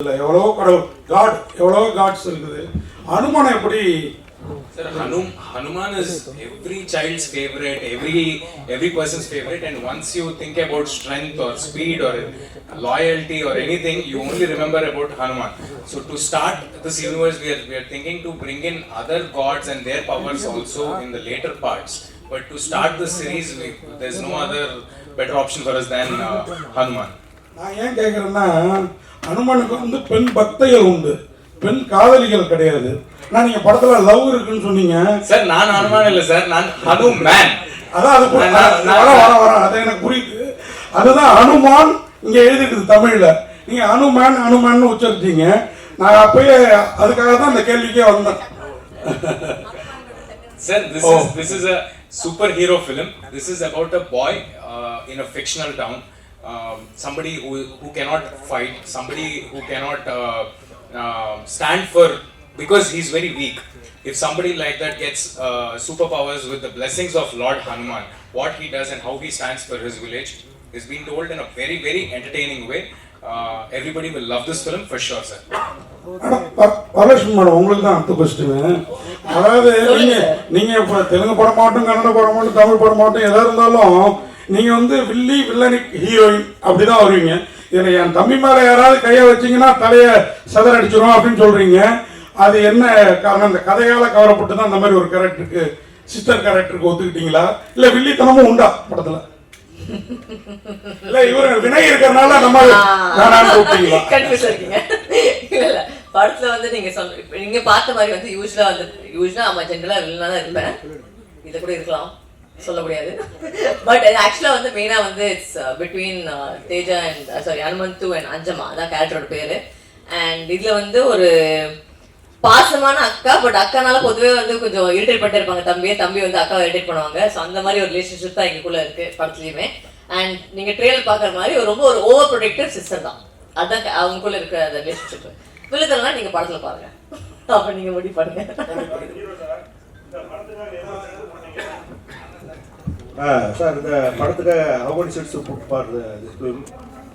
எவ்வளோ கடவுள் காட் எவ்வளோ காட்ஸ் இருக்குது. ஹனுமான் எப்படி? Sir, Hanuman is every child's favorite, every person's favorite, and once you think about strength or speed or loyalty or anything, you only remember about Hanuman. So to start this universe, we are thinking to bring in other gods and their powers also in the later parts. But to start this series, there's no other better option for us than Hanuman. நான் ஏன் கேட்குறேன்னா, ஹனுமானுக்கு வந்து பெண் பக்தைகள் உண்டு, பெண் காதலிகள் கிடையாது. நான் நீங்க படத்துல லவ் இருக்குன்னு சொன்னீங்க சார். நான் ஹனுமான் இல்ல சார், நான் ஹனுமேன். அதான் அது வர அது எனக்கு புரியுது. அதுதான் ஹனுமான் இங்க எழுதிருக்குது தமிழ்ல. நீங்க ஹனுமான் உச்சரிச்சீங்க. நான் அப்பயே அதுக்காக தான் இந்த கேள்விக்கே வந்தேன். Sir, this is a superhero film. This is about a boy in a fictional town. Somebody who cannot fight, somebody who cannot stand for, because he's very weak. If somebody like that gets superpowers with the blessings of Lord Hanuman, what he does and how he stands for his village is being told in a very, very entertaining way. Everybody will love this film for sure, sir. Varalakshmi madam, உங்களுக்கு தான் அடுத்த question. அதாவது நீங்க இப்போ தெலுங்கு படம் மாட்டோம், கன்னட படம் மாட்டோம், தமிழ் படம் மாட்டோம், எதா இருந்தாலும் நீங்க வந்து வில்லனிக் ஹீரோயின் அப்படிதான் வருவீங்க. இதுல என் தம்பி மேல யாராவது கையை வச்சீங்கன்னா தலைய சதறடிச்சிடும் அப்படின்னு சொல்றீங்க. அது என்ன காரணம்? இந்த கதையால கவரப்பட்டு தான் அந்த மாதிரி ஒரு கேரக்டருக்கு, சிஸ்டர் கேரக்டருக்கு ஒத்துக்கிட்டீங்களா, இல்ல வில்லித்தனமும் உண்டா படத்துல? இல்ல இவரு வினய் இருக்கிறதுனால நம்ம வேணான்னு கூப்பிட்டீங்களா? கன்ஃபியூஸ் இருக்கீங்க. இல்ல படத்துல வந்து நீங்க பார்த்த மாதிரி வந்து யூஸ்வலா ஆமா ஜென்ரலா வில்லனா தான் இருப்பேன். இத கூட இருக்கலாம், சொல்ல முடியாது. பட் ஆக்சுவலா வந்து மெயினா வந்து it's between Teja and Hanumanthu and Anjama, அதான் கேரக்டரோட பேரு. அண்ட் இதுல வந்து ஒரு பாசமான அக்கா, பட் அக்கானால பொதுவே வந்து கொஞ்சம் இரிட்டேட் பண்ணிட்டு இருப்பாங்க தம்பி வந்து அக்காவை இரிட்டேட் பண்ணுவாங்க. ஸோ அந்த மாதிரி ஒரு ரிலேஷன்ஷிப் தான் எங்களுக்குள்ள இருக்கு படத்துலயுமே. அண்ட் நீங்க ட்ரெயிலர் பாக்குற மாதிரி ரொம்ப ஒரு ஓவர் ப்ரொடெக்டிவ் சிஸ்டர் தான், அதான் அவங்களுக்குள்ள இருக்கிற அந்த ரிலேஷன்ஷிப். விழுதெல்லாம் நீங்க படத்துல பாருங்க, அப்ப நீங்க முடிவு பண்ணுங்க. சார், இந்த படத்துக்கு how many sets to put for this film?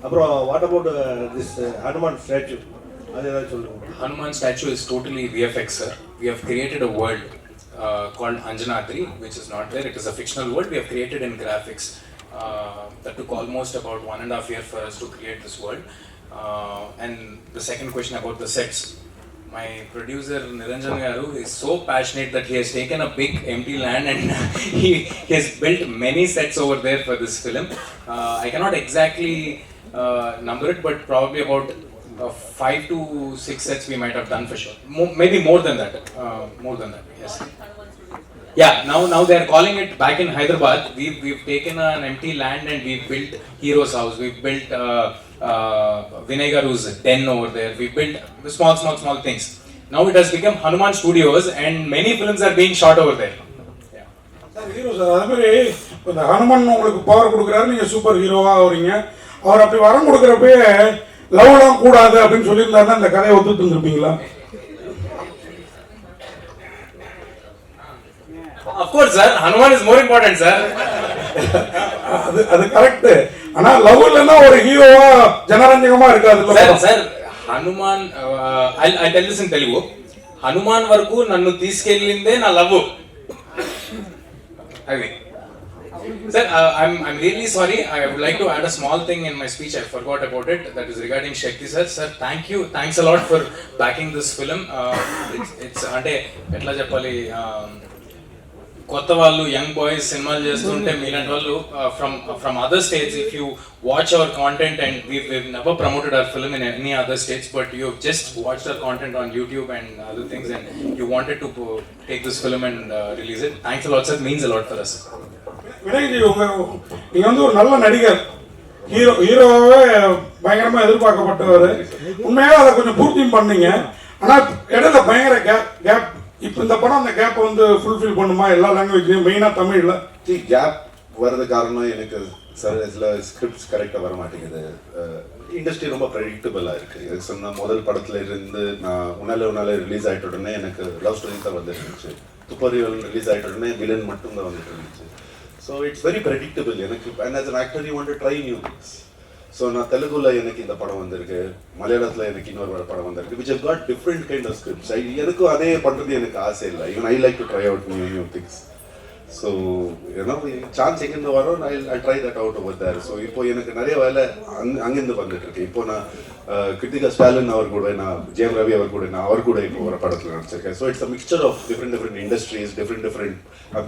அப்புறம் what about this Hanuman statue? அது ஏதாவது சொல்லுங்க. Hanuman statue is totally VFX, sir. We have created a world called Anjanadri, which is not there. It is a fictional world we have created in graphics. That took almost about 1.5 years for us to create this world. And the second question about the sets. My producer Niranjan Garu is so passionate that he has taken a big empty land and he has built many sets over there for this film. I cannot exactly number it, but probably about 5 to 6 sets we might have done for sure. Maybe more than that. Yes. Yeah, now they are calling it back in Hyderabad. We've taken an empty land and we've built Hero's house. We've built Vinay Garu's den over there. We've built small things. Now it has become Hanuman Studios and many films are being shot over there. Sir hero sir, அது மாதிரி இந்த ஹனுமன் உங்களுக்கு power கொடுக்குறாரு, நீங்க super ஹீரோவா வரீங்க. அவர் அப்படி வரம் கொடுக்குறப்பே லவ்லாம் கூடாது அப்படின்னு சொல்லியிருந்தாருன்னா இந்த கதையை ஒத்துட்டு இருந்திருப்பீங்களா? Of course, sir. Hanuman is more important, sir. அது கரெக்ட். ஆனா லவ் இல்லன்னா ஒரு ஹீரோவா ஜனரஞ்சகமா இருக்காது sir. Hanuman, I'll tell this in Telugu. Hanuman varaku nannu teeskelinde na love. Sir, I'm really sorry. I would like to add a small thing in my speech. I forgot about it. That is regarding Shakti sir. Sir, thanks a lot for backing this film. It's ante etla cheppali, కొత్త వాళ్ళు young boys సినిమాలు చేస్తుంటే మీలాంటి వాళ్ళు from other states, if you watch our content and we've never promoted our film in any other states, but you've just watched our content on YouTube and other things and you wanted to take this film and release it. Thanks a lot, sir. It means a lot for us. வினய்ஜி, நீங்க வந்து ஒரு நல்ல நடிகர், ஹீரோவே பயங்கரமா எதிர்பார்க்கப்பட்டவர். உண்மையாக அதை கொஞ்சம் பூர்த்தியும் பண்ணீங்க. ஆனா இடையில பயங்கர கேப். இப்போ இந்த படம் அந்த கேப் வந்து ஃபுல்ஃபில் பண்ணுமா எல்லா லாங்குவேஜ்லையும், மெயினாக தமிழில்? கேப் வர்றது காரணம் எனக்கு சார் இதில் ஸ்கிரிப்ட்ஸ் கரெக்டாக வர மாட்டேங்குது. இண்டஸ்ட்ரி ரொம்ப ப்ரெடிக்டபிளாக இருக்குது. எனக்கு சொன்ன முதல் படத்தில் இருந்து நான் உன்னால ரிலீஸ் ஆகிட்ட உடனே எனக்கு லவ் ஸ்டோரி தான் வந்துட்டு இருந்துச்சு. துப்பறிவன் ரிலீஸ் ஆகிட்ட உடனே வில்லன் மட்டும் தான் வந்துட்டு இருந்துச்சு. ஸோ இட்ஸ் வெரி ப்ரெடிக்டபிள் எனக்கு. And as an actor you want to try new things. So நான் தெலுங்குல எனக்கு இந்த படம் வந்திருக்கு, மலையாளத்தில் எனக்கு இன்னொரு படம் வந்திருக்கு, which have got different kind of scripts. எனக்கும் அதே பண்ணுறது எனக்கு ஆசை இல்லை. Even I like to try out new things. So ஏன்னா சான்ஸ் எங்கேருந்து வரும், I try that out over there. So இப்போ எனக்கு நிறைய வேலை அங்கேருந்து வந்துட்டு இருக்கு. இப்போ நான் கிருத்திகா ஸ்டாலின் அவர் கூட, நான் ஜெயம் ரவி அவர் கூட, நான் அவர் கூட இப்போ ஒரு படத்தில் நடிச்சிருக்கேன். So it's a mixture of different industries, different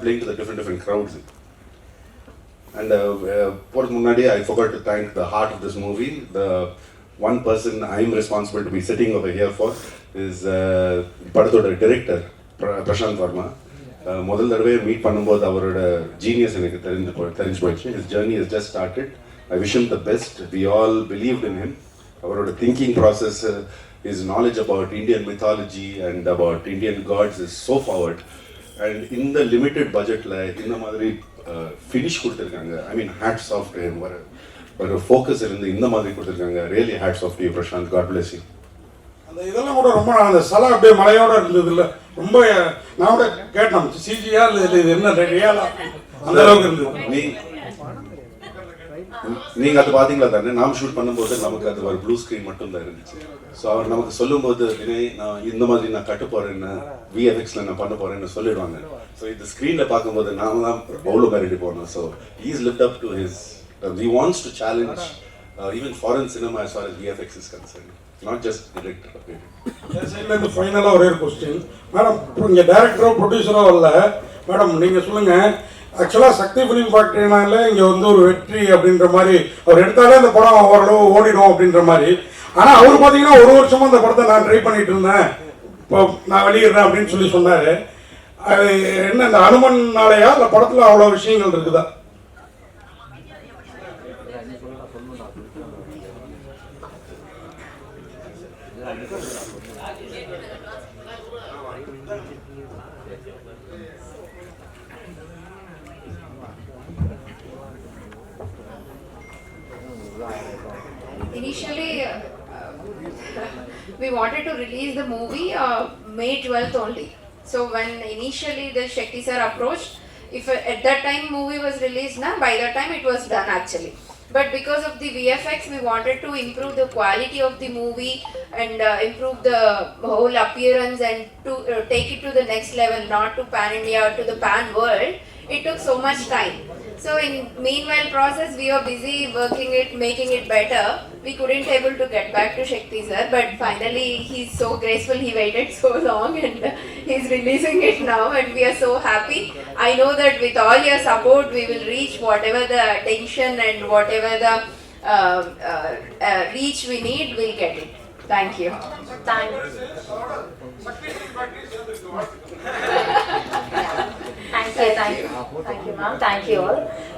playing to the different crowds. And போகிறதுக்கு முன்னாடி I forgot to thank the heart of this movie. The one person I'm responsible to be sitting over here for is படத்தோட director Prashanth Verma. முதல் தடவை meet பண்ணும்போது அவரோட genius எனக்கு தெரிஞ்சு போயிடுச்சு. His journey has just started. I wish him the best. We all believed in him. அவரோட thinking process, his knowledge about Indian mythology and about Indian gods is so forward. And in the limited budgetல இந்த மாதிரி finish கொடுத்துருக்காங்க. I mean hats off to him. ஒரு focus இருந்து இந்த மாதிரி கொடுத்துருக்காங்க. Really hats off to you Prashanth. God bless you. அந்த இதெல்லாம் கூட ரொம்ப அந்த சலா அப்படியே மலையோட இருந்தது இல்லை, ரொம்ப நான் கூட கேட்டேன் சிஜியா இல்லை இது என்ன ரியலா, அந்த அளவுக்கு இருந்தது. நீங்க அது பாத்தீங்களா தானே? நாம் ஷூட் பண்ணும்போது நமக்கு அது ஒரு ப்ளூ ஸ்கிரீன் மட்டும் தான் இருந்துச்சு. ஸோ அவர் நமக்கு சொல்லும்போது வினய் நான் இந்த மாதிரி நான் கட்ட போறேன்னு, விஎஃப்எக்ஸ்ல நான் பண்ண போறேன்னு சொல்லிடுவாங்க. ஸோ இந்த ஸ்கிரீன்ல பார்க்கும்போது நாம தான் அவ்வளோ மிரட்டி போனோம். So he's lived up to his, he wants to challenge even foreign cinema as far as VFX is concerned, not just director. சைட்லேருந்து ஃபைனலாக ஒரே ஒரு கொஸ்டின் மேடம். இப்போ இங்கே டேரக்டரோ ப்ரொடியூசரோ இல்லை மேடம், நீங்கள் சொல்லுங்கள். ஆக்சுவலாக சக்தி ஃபிலிம் ஃபேக்ட்ரினால இங்கே வந்து ஒரு வெற்றி அப்படின்ற மாதிரி அவர் எடுத்தாலே அந்த படம் ஓரளவு ஓடிடும் அப்படின்ற மாதிரி. ஆனால் அவர் பார்த்தீங்கன்னா ஒரு வருஷமாக அந்த படத்தை நான் ட்ரை பண்ணிட்டு இருந்தேன், இப்போ நான் வெளியிடுறேன் அப்படின்னு சொல்லி சொன்னார். அது என்ன இந்த அனுமன்னாலையா இல்லை படத்தில் அவ்வளோ விஷயங்கள் இருக்குதா? Initially, we wanted to release the movie May 12th only. So when initially the Shakti sir approached, if at that time movie was released, by that time it was done actually. But because of the VFX, we wanted to improve the quality of the movie and improve the whole appearance and to take it to the next level, not to pan India, to the pan world. It took so much time. So in meanwhile process, we were busy working it, making it better. We couldn't able to get back to Shakti sir, but finally he's so graceful. He waited so long and he's releasing it now, and we are so happy. I know that with all your support, we will reach whatever the attention and whatever the reach we need, we'll get it. Thank you. Thank you. Thank you, ma'am. Thank you all.